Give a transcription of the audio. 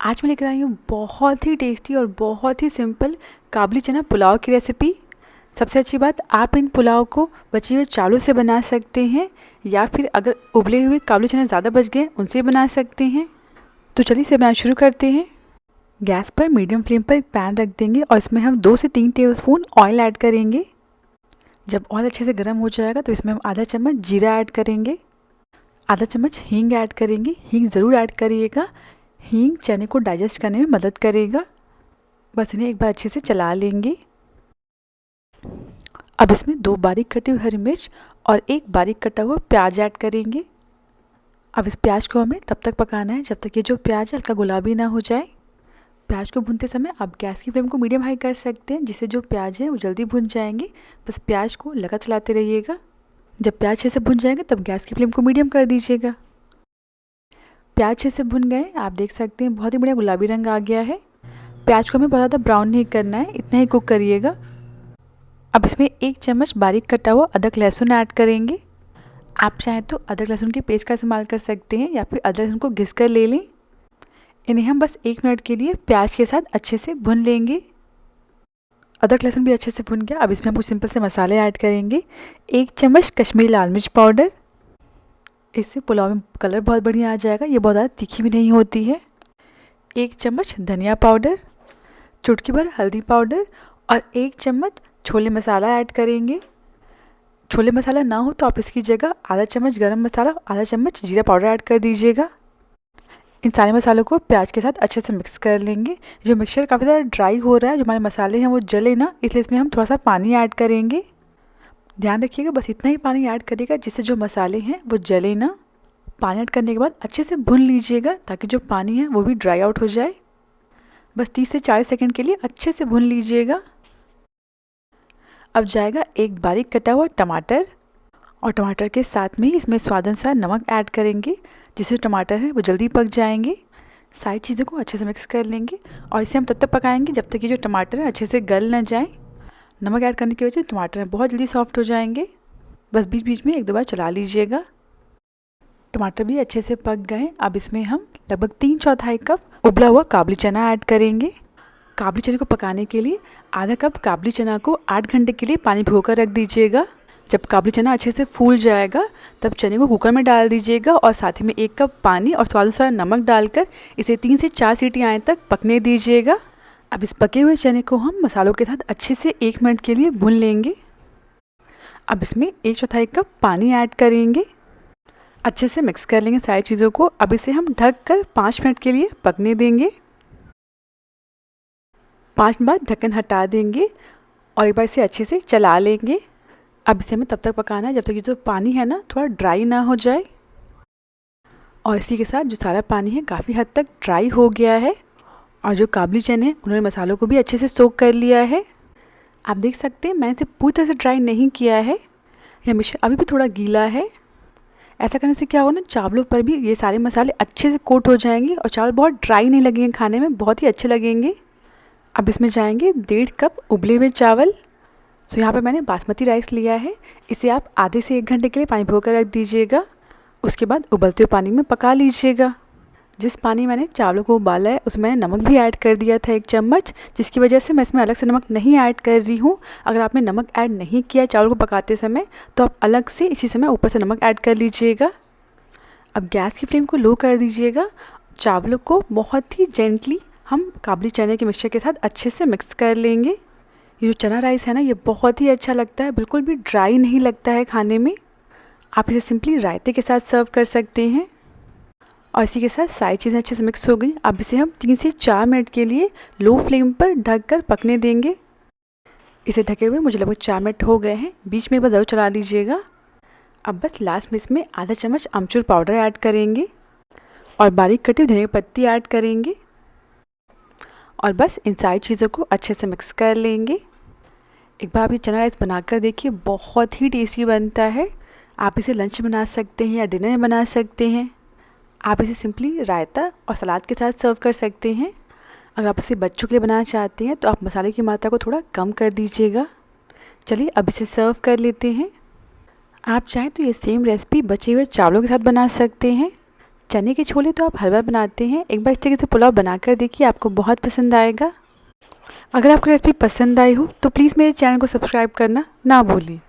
आज मैं लेकर आई हूँ बहुत ही टेस्टी और बहुत ही सिंपल काबुली चना पुलाव की रेसिपी। सबसे अच्छी बात, आप इन पुलाव को बचे हुए चावलों से बना सकते हैं या फिर अगर उबले हुए काबुली चना ज़्यादा बच गए उनसे बना सकते हैं। तो चलिए इसे बनाना शुरू करते हैं। गैस पर मीडियम फ्लेम पर एक पैन रख देंगे और इसमें हम 2 से 3 टेबलस्पून ऑयल ऐड करेंगे। जब ऑयल अच्छे से गर्म हो जाएगा तो इसमें हम आधा चम्मच जीरा ऐड करेंगे, आधा चम्मच हींग ऐड करेंगे। हींग ज़रूर ऐड करिएगा, हींग चने को डाइजेस्ट करने में मदद करेगा। बस इन्हें एक बार अच्छे से चला लेंगे। अब इसमें 2 बारीक कटी हुई हरी मिर्च और 1 बारीक कटा हुआ प्याज ऐड करेंगे। अब इस प्याज को हमें तब तक पकाना है जब तक ये जो प्याज है हल्का गुलाबी ना हो जाए। प्याज को भूनते समय आप गैस की फ्लेम को मीडियम हाई कर सकते हैं, जिससे जो प्याज है वो जल्दी भुन जाएंगे। बस प्याज को लगातार चलाते रहिएगा। जब प्याज अच्छे से भुन जाएगा तब गैस की फ्लेम को मीडियम कर दीजिएगा। प्याज अच्छे से भुन गए, आप देख सकते हैं बहुत ही बढ़िया गुलाबी रंग आ गया है। प्याज को हमें बहुत ज़्यादा ब्राउन नहीं करना है, इतना ही कुक करिएगा। अब इसमें 1 चम्मच बारीक कटा हुआ अदरक लहसुन ऐड करेंगे। आप चाहें तो अदरक लहसुन के पेस्ट का इस्तेमाल कर सकते हैं या फिर अदरक लहसुन को घिस कर ले लें। इन्हें हम बस 1 मिनट के लिए प्याज के साथ अच्छे से भून लेंगे। अदरक लहसुन भी अच्छे से भुन गया। अब इसमें हम कुछ सिंपल से मसाले ऐड करेंगे। 1 चम्मच कश्मीरी लाल मिर्च पाउडर, इससे पुलाव में कलर बहुत बढ़िया आ जाएगा। ये बहुत ज़्यादा तीखी भी नहीं होती है। 1 चम्मच धनिया पाउडर, चुटकी भर हल्दी पाउडर और 1 चम्मच छोले मसाला ऐड करेंगे। छोले मसाला ना हो तो आप इसकी जगह आधा चम्मच गरम मसाला, आधा चम्मच जीरा पाउडर ऐड कर दीजिएगा। इन सारे मसालों को प्याज के साथ अच्छे से मिक्स कर लेंगे। जो मिक्सचर काफ़ी ज़्यादा ड्राई हो रहा है, जो हमारे मसाले हैं वो जले ना, इसलिए इसमें हम थोड़ा सा पानी ऐड करेंगे। ध्यान रखिएगा, बस इतना ही पानी ऐड करिएगा जिससे जो मसाले हैं वो जले ना। पानी ऐड करने के बाद अच्छे से भून लीजिएगा ताकि जो पानी है वो भी ड्राई आउट हो जाए। बस 30 से 40 सेकंड के लिए अच्छे से भून लीजिएगा। अब जाएगा 1 बारीक कटा हुआ टमाटर और टमाटर के साथ में ही इसमें स्वाद अनुसार नमक ऐड करेंगे, जिससे टमाटर है वो जल्दी पक जाएंगे। सारी चीज़ों को अच्छे से मिक्स कर लेंगे और इसे हम तब तक पकाएंगे जब तक ये जो टमाटर है अच्छे से गल ना जाए। नमक ऐड करने की वजह से टमाटर बहुत जल्दी सॉफ्ट हो जाएंगे। बस बीच बीच में 1-2 बार चला लीजिएगा। टमाटर भी अच्छे से पक गए। अब इसमें हम लगभग 3/4 कप उबला हुआ काबुली चना ऐड करेंगे। काबुली चने को पकाने के लिए आधा कप काबुली चना को 8 घंटे के लिए पानी भिगोकर रख दीजिएगा। जब काबुली चना अच्छे से फूल जाएगा तब चने को कुकर में डाल दीजिएगा और साथ ही में 1 कप पानी और स्वाद अनुसार नमक डालकर इसे 3 से 4 सीटी आने तक पकने दीजिएगा। अब इस पके हुए चने को हम मसालों के साथ अच्छे से 1 मिनट के लिए भून लेंगे। अब इसमें 1/4 कप पानी ऐड करेंगे। अच्छे से मिक्स कर लेंगे सारी चीज़ों को। अब इसे हम ढक कर 5 मिनट के लिए पकने देंगे। 5 मिनट बाद ढक्कन हटा देंगे और एक बार इसे अच्छे से चला लेंगे। अब इसे हमें तब तक पकाना है जब तक ये जो पानी है ना थोड़ा ड्राई ना हो जाए। और इसी के साथ जो सारा पानी है काफ़ी हद तक ड्राई हो गया है और जो काबुली चने हैं उन्होंने मसालों को भी अच्छे से सोक कर लिया है। आप देख सकते हैं मैंने इसे पूरी तरह से ड्राई नहीं किया है, यह मिश्रण अभी भी थोड़ा गीला है। ऐसा करने से क्या होगा ना, चावलों पर भी ये सारे मसाले अच्छे से कोट हो जाएंगे और चावल बहुत ड्राई नहीं लगेंगे, खाने में बहुत ही अच्छे लगेंगे। अब इसमें जाएंगे 1.5 कप उबले हुए चावल। तो यहाँ पे मैंने बासमती राइस लिया है। इसे आप आधे से 1 घंटे के लिए पानी भिगोकर रख दीजिएगा। उसके बाद उबलते हुए पानी में पका लीजिएगा। जिस पानी मैंने चावलों को उबाला है उसमें मैंने नमक भी ऐड कर दिया था 1 चम्मच, जिसकी वजह से मैं इसमें अलग से नमक नहीं ऐड कर रही हूँ। अगर आपने नमक ऐड नहीं किया चावल को पकाते समय तो आप अलग से इसी समय ऊपर से नमक ऐड कर लीजिएगा। अब गैस की फ्लेम को लो कर दीजिएगा। चावलों को बहुत ही जेंटली हम काबुली चने के मिक्सचर के साथ अच्छे से मिक्स कर लेंगे। ये जो चना राइस है ना ये बहुत ही अच्छा लगता है, बिल्कुल भी ड्राई नहीं लगता है खाने में। आप इसे सिंपली रायते के साथ सर्व कर सकते हैं। और इसी के साथ सारी चीज़ें अच्छे से मिक्स हो गई। अब इसे हम 3 से 4 मिनट के लिए लो फ्लेम पर ढक कर पकने देंगे। इसे ढके हुए मुझे लगभग 4 मिनट हो गए हैं। बीच में ज़रूर चला लीजिएगा। अब बस लास्ट में इसमें आधा चम्मच अमचूर पाउडर ऐड करेंगे और बारीक कटी हुई धनिया की पत्ती ऐड करेंगे और बस इन सारी चीज़ों को अच्छे से मिक्स कर लेंगे। एक बार आप ये चना राइस बनाकर देखिए, बहुत ही टेस्टी बनता है। आप इसे लंच में बना सकते हैं या डिनर में बना सकते हैं। आप इसे सिंपली रायता और सलाद के साथ सर्व कर सकते हैं। अगर आप इसे बच्चों के लिए बनाना चाहते हैं तो आप मसाले की मात्रा को थोड़ा कम कर दीजिएगा। चलिए अब इसे सर्व कर लेते हैं। आप चाहें तो ये सेम रेसिपी बचे हुए चावलों के साथ बना सकते हैं। चने के छोले तो आप हर बार बनाते हैं, एक बार इस तरीके से पुलाव बनाकर देखिए, आपको बहुत पसंद आएगा। अगर आपको रेसिपी पसंद आई हो तो प्लीज़ मेरे चैनल को सब्सक्राइब करना ना भूलें।